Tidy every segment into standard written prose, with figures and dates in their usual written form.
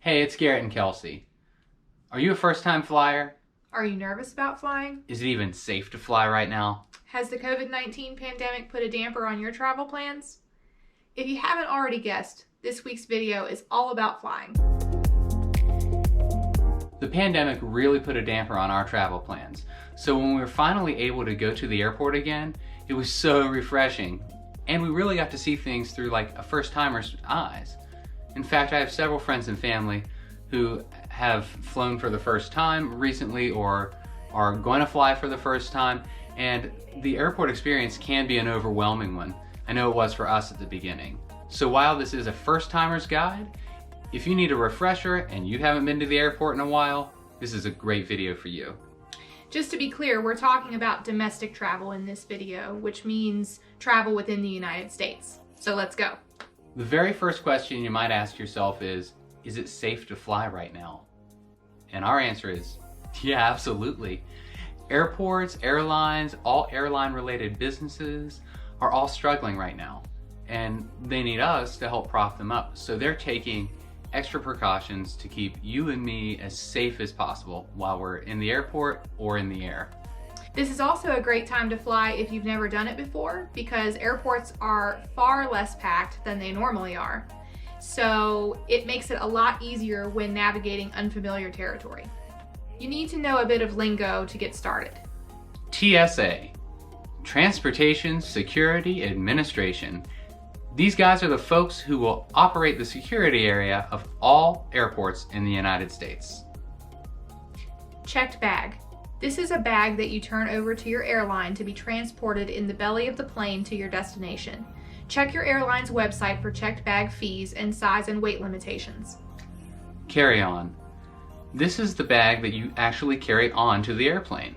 Hey, it's Garrett and Kelsey. Are you a first-time flyer? Are you nervous about flying? Is it even safe to fly right now? Has the COVID-19 pandemic put a damper on your travel plans? If you haven't already guessed, this week's video is all about flying. The pandemic really put a damper on our travel plans. So when we were finally able to go to the airport again, it was so refreshing. And we really got to see things through like a first-timer's eyes. In fact, I have several friends and family who have flown for the first time recently or are going to fly for the first time, and the airport experience can be an overwhelming one. I know it was for us at the beginning. So while this is a first-timer's guide, if you need a refresher and you haven't been to the airport in a while, this is a great video for you. Just to be clear, we're talking about domestic travel in this video, which means travel within the United States. So let's go. The very first question you might ask yourself is it safe to fly right now? And our answer is, yeah, absolutely. Airports, airlines, all airline-related businesses are all struggling right now, and they need us to help prop them up. So they're taking extra precautions to keep you and me as safe as possible while we're in the airport or in the air. This is also a great time to fly if you've never done it before, because airports are far less packed than they normally are. So it makes it a lot easier when navigating unfamiliar territory. You need to know a bit of lingo to get started. TSA, Transportation Security Administration. These guys are the folks who will operate the security area of all airports in the United States. Checked bag. This is a bag that you turn over to your airline to be transported in the belly of the plane to your destination. Check your airline's website for checked bag fees and size and weight limitations. Carry-on. This is the bag that you actually carry on to the airplane.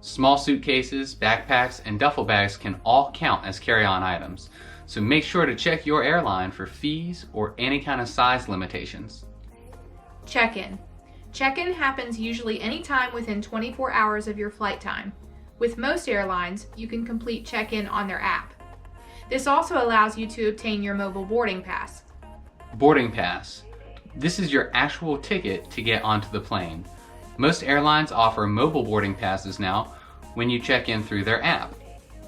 Small suitcases, backpacks, and duffel bags can all count as carry-on items, so make sure to check your airline for fees or any kind of size limitations. Check-in. Check-in happens usually anytime within 24 hours of your flight time. With most airlines, you can complete check-in on their app. This also allows you to obtain your mobile boarding pass. Boarding pass. This is your actual ticket to get onto the plane. Most airlines offer mobile boarding passes now when you check in through their app.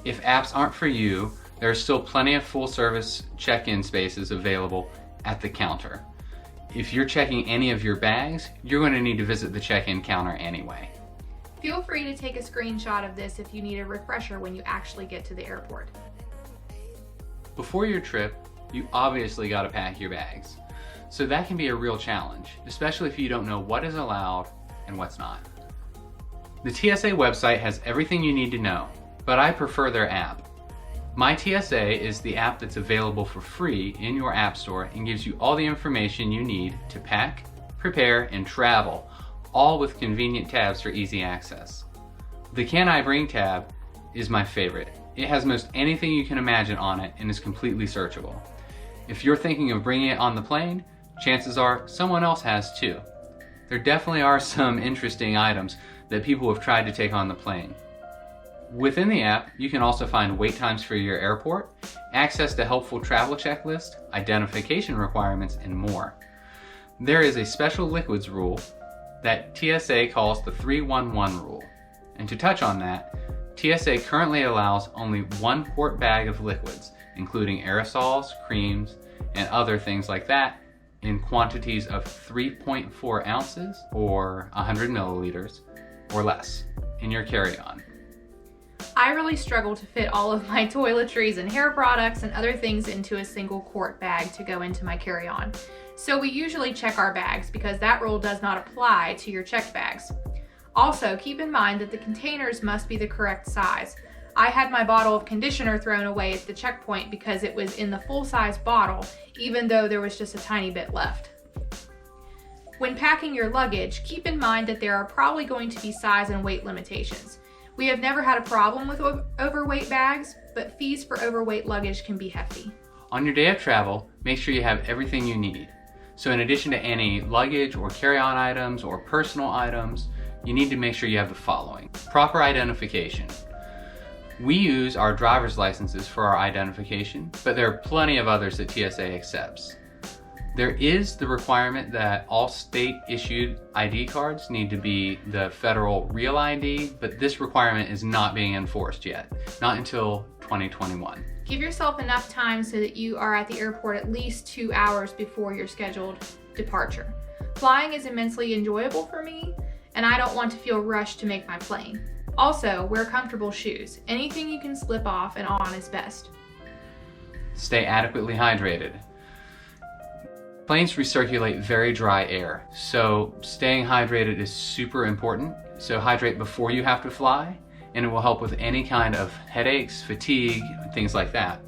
If apps aren't for you, there are still plenty of full-service check-in spaces available at the counter. If you're checking any of your bags, you're going to need to visit the check-in counter anyway. Feel free to take a screenshot of this if you need a refresher when you actually get to the airport. Before your trip, you obviously got to pack your bags. So that can be a real challenge, especially if you don't know what is allowed and what's not. The TSA website has everything you need to know, but I prefer their app. My TSA is the app that's available for free in your app store and gives you all the information you need to pack, prepare, and travel, all with convenient tabs for easy access. The Can I Bring tab is my favorite. It has most anything you can imagine on it and is completely searchable. If you're thinking of bringing it on the plane, chances are someone else has too. There definitely are some interesting items that people have tried to take on the plane. Within the app, you can also find wait times for your airport, access to helpful travel checklist, identification requirements, and more. There is a special liquids rule that TSA calls the 311 rule. And to touch on that, TSA currently allows only one quart bag of liquids, including aerosols, creams, and other things like that, in quantities of 3.4 ounces or 100 milliliters or less in your carry-on. I really struggle to fit all of my toiletries and hair products and other things into a single quart bag to go into my carry-on. So we usually check our bags because that rule does not apply to your checked bags. Also, keep in mind that the containers must be the correct size. I had my bottle of conditioner thrown away at the checkpoint because it was in the full-size bottle, even though there was just a tiny bit left. When packing your luggage, keep in mind that there are probably going to be size and weight limitations. We have never had a problem with overweight bags, but fees for overweight luggage can be hefty. On your day of travel, make sure you have everything you need. So in addition to any luggage or carry-on items or personal items, you need to make sure you have the following. Proper identification. We use our driver's licenses for our identification, but there are plenty of others that TSA accepts. There is the requirement that all state issued ID cards need to be the federal Real ID, but this requirement is not being enforced yet, not until 2021. Give yourself enough time so that you are at the airport at least 2 hours before your scheduled departure. Flying is immensely enjoyable for me, and I don't want to feel rushed to make my plane. Also, wear comfortable shoes. Anything you can slip off and on is best. Stay adequately hydrated. Planes recirculate very dry air, so staying hydrated is super important. So hydrate before you have to fly, and it will help with any kind of headaches, fatigue, things like that.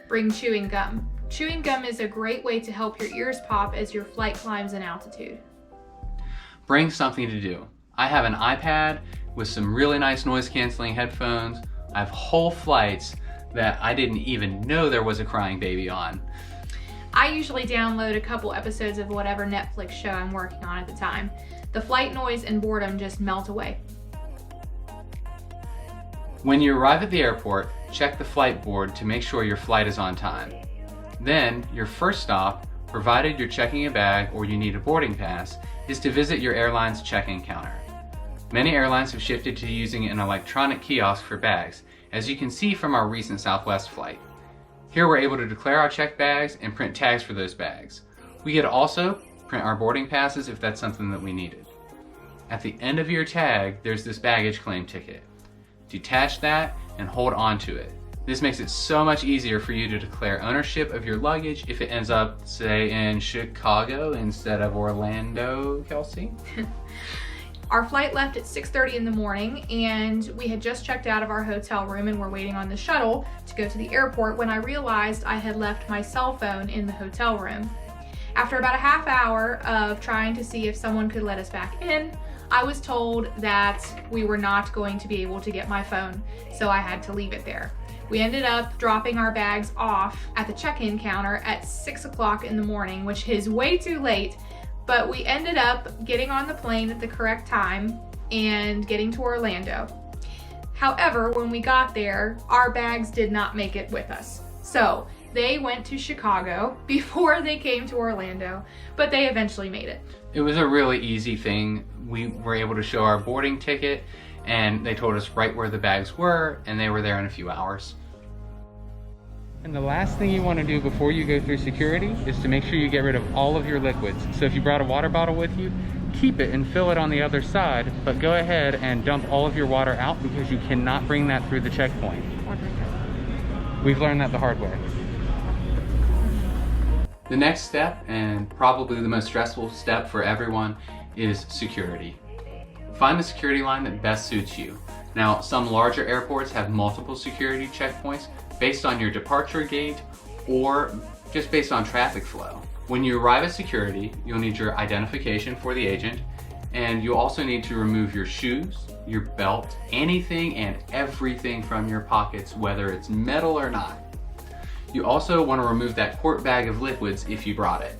Bring chewing gum. Chewing gum is a great way to help your ears pop as your flight climbs in altitude. Bring something to do. I have an iPad with some really nice noise canceling headphones. I have whole flights that I didn't even know there was a crying baby on. I usually download a couple episodes of whatever Netflix show I'm working on at the time. The flight noise and boredom just melt away. When you arrive at the airport, check the flight board to make sure your flight is on time. Then, your first stop, provided you're checking a bag or you need a boarding pass, is to visit your airline's check-in counter. Many airlines have shifted to using an electronic kiosk for bags, as you can see from our recent Southwest flight. Here we're able to declare our checked bags and print tags for those bags. We could also print our boarding passes if that's something that we needed. At the end of your tag, there's this baggage claim ticket. Detach that and hold on to it. This makes it so much easier for you to declare ownership of your luggage if it ends up, say, in Chicago instead of Orlando, Kelsey. Our flight left at 6:30 in the morning, and we had just checked out of our hotel room and were waiting on the shuttle to go to the airport when I realized I had left my cell phone in the hotel room. After about a half hour of trying to see if someone could let us back in, I was told that we were not going to be able to get my phone, so I had to leave it there. We ended up dropping our bags off at the check-in counter at 6 o'clock in the morning, which is way too late, but we ended up getting on the plane at the correct time and getting to Orlando. However, when we got there, our bags did not make it with us. So they went to Chicago before they came to Orlando, but they eventually made it. It was a really easy thing. We were able to show our boarding ticket, and they told us right where the bags were, and they were there in a few hours. And the last thing you want to do before you go through security is to make sure you get rid of all of your liquids. So if you brought a water bottle with you, keep it and fill it on the other side, but go ahead and dump all of your water out because you cannot bring that through the checkpoint. We've learned that the hard way. The next step, and probably the most stressful step for everyone, is security. Find the security line that best suits you. Now, some larger airports have multiple security checkpoints based on your departure gate or just based on traffic flow. When you arrive at security, you'll need your identification for the agent, and you also need to remove your shoes, your belt, anything and everything from your pockets, whether it's metal or not. You also want to remove that quart bag of liquids if you brought it.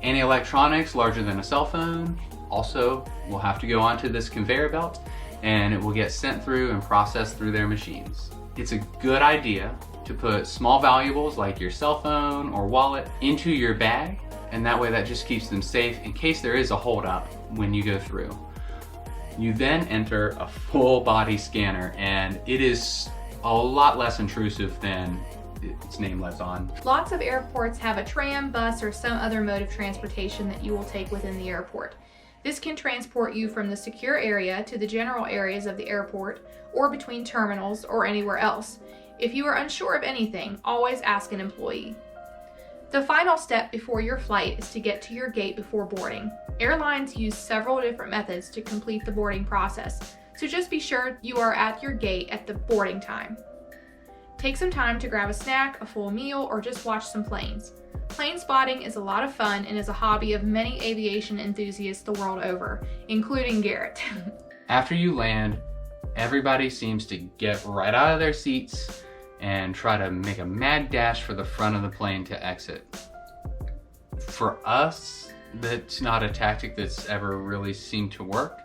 Any electronics larger than a cell phone also will have to go onto this conveyor belt, and it will get sent through and processed through their machines. It's a good idea to put small valuables like your cell phone or wallet into your bag, and that way that just keeps them safe in case there is a holdup when you go through. You then enter a full body scanner, and it is a lot less intrusive than its name lets on. Lots of airports have a tram, bus, or some other mode of transportation that you will take within the airport. This can transport you from the secure area to the general areas of the airport, or between terminals, or anywhere else. If you are unsure of anything, always ask an employee. The final step before your flight is to get to your gate before boarding. Airlines use several different methods to complete the boarding process, so just be sure you are at your gate at the boarding time. Take some time to grab a snack, a full meal, or just watch some planes. Plane spotting is a lot of fun and is a hobby of many aviation enthusiasts the world over, including Garrett. After you land, everybody seems to get right out of their seats and try to make a mad dash for the front of the plane to exit. For us, that's not a tactic that's ever really seemed to work.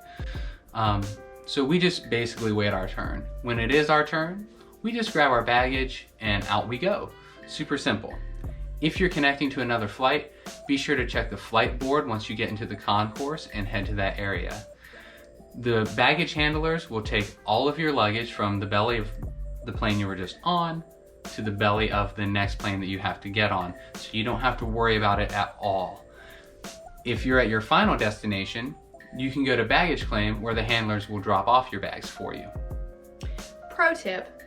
So we just basically wait our turn. When it is our turn, we just grab our baggage and out we go. Super simple. If you're connecting to another flight, be sure to check the flight board once you get into the concourse and head to that area. The baggage handlers will take all of your luggage from the belly of the plane you were just on to the belly of the next plane that you have to get on, so you don't have to worry about it at all. If you're at your final destination, you can go to baggage claim where the handlers will drop off your bags for you. Pro tip,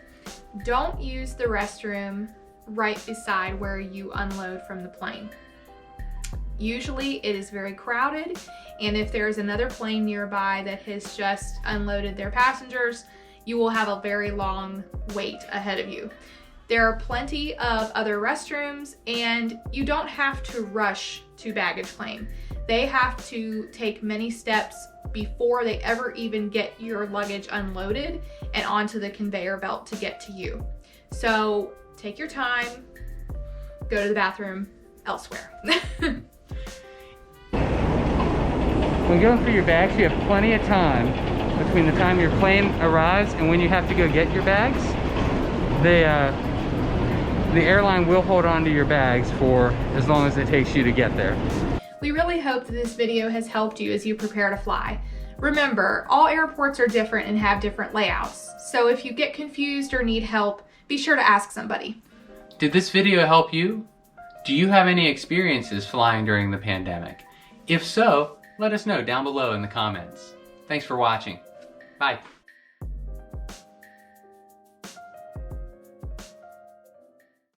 don't use the restroom right beside where you unload from the plane. Usually it is very crowded, and if there's another plane nearby that has just unloaded their passengers, you will have a very long wait ahead of you. There are plenty of other restrooms, and you don't have to rush to baggage claim. They have to take many steps before they ever even get your luggage unloaded and onto the conveyor belt to get to you. So take your time, go to the bathroom elsewhere. When going for your bags, you have plenty of time between the time your plane arrives and when you have to go get your bags. The airline will hold on to your bags for as long as it takes you to get there. We really hope that this video has helped you as you prepare to fly. Remember, all airports are different and have different layouts, so if you get confused or need help, be sure to ask somebody. Did this video help you? Do you have any experiences flying during the pandemic? If so, let us know down below in the comments. Thanks for watching. Bye.